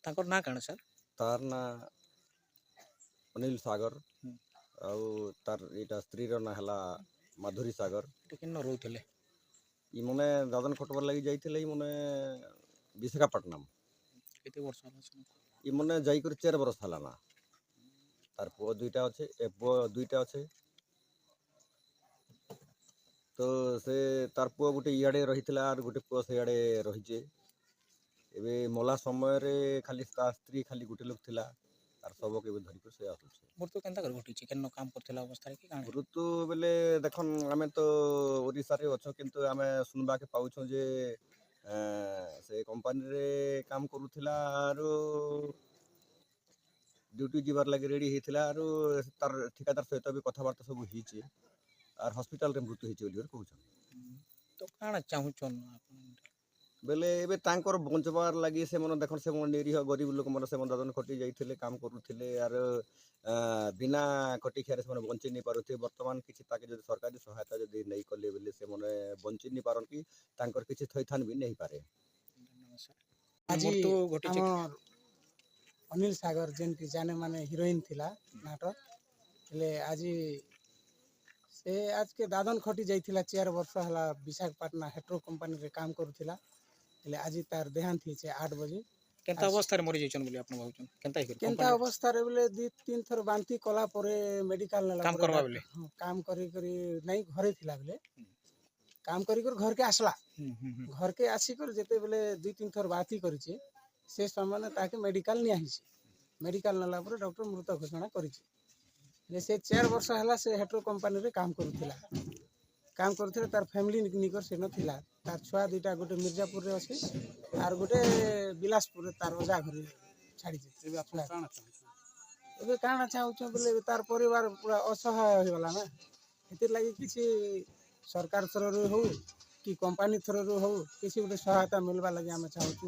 ताकर ना कण सर तार ना अनिल सागर आउ तार एटा स्त्री रो ना हला माधुरी सागर किन रोथले इ मने दादन खटबर लगी जाइथिले इ मने विशाखापट्टनम केते वर्ष होला इ मने जाई कर 4 बरस हला ना तार पुओ दुईटा अच्छे ए पुओ दुईटा अच्छे तो से तार पुओ गुटे इयाडे रहितला आर गुटे पुओ से इयाडे रहिचे एबे मोला समय रे खाली ता स्त्री खाली गुटे लोक थिला आर सब के धरि को से आसुछे मृत्यु केनता कर घटी केन काम करथिला अवस्था रे कि काण मृत्यु बेले देखन आमे तो ओडिसा रे अछो किंतु आमे सुनबा के पाउछो जे से कंपनी रे काम करूथिला आरो ड्यूटी जीवार लगे रेडी हेतिला आरो तार ठिकादार सहित भी कथबार्ता सब हिचे आर हॉस्पिटल रे मृत्यु हिचे बोली कहउछन तो काण चाहुचन आपन बेले एबे तांकर बंचबार लगी से मन देखन से मन निरीह गरीब लोक मन से मन दादन खटी जाइथिले काम करूथिले आर बिना खटी खारे से मन बंची नहीं पारुथे वर्तमान किछि ताके जदि सरकारी सहायता जदि नहीं कले बेले से मन बंची नहीं पारन कि तांकर किछि थैथान भी नहीं पारे आज मृत्यु घटी हमर अनिल सागर जेन की जाने माने हीरोइन थिला नाटक हेले आज से आज के दादन खटी जाइथिला 4 वर्ष हला विशाखापट्टनम हेट्रो कंपनी रे काम करूथिला हेले आज तार देहांत हिचे 8 बजे केनता अवस्था रे मरि जइछन बोली आपन भाउछन केनता अवस्था रे बोले 2-3 थर बांती कला परे मेडिकल नेला काम करबा बोले काम करी करी नहीं घरे थिला बोले काम करी कर घर के आसला घर के आसी कर जेते बोले 2-3 थर बाती करिचे से समय ताके मेडिकल नि आहिছে मेडिकल नेला परे डॉक्टर मृत घोषणा करिचे से 4 वर्ष हला से हेट्रो कंपनी रे काम करूथिला तार फैमिली निकर से नथिला तार छुआ दुईटा गोटे मिर्जापुर रे अछि आर गोटे बिलासपुर रे तार ओजा घर छाड़ी जे एबे काना चाहउछ बोले तार परिवार पूरा असहाय हो गला ना एतिर लागि किछि सरकार थ्रू हो कि कंपनी थ्रू हो किछि गोटे सहायता मिलबा लागि हम चाहउछ।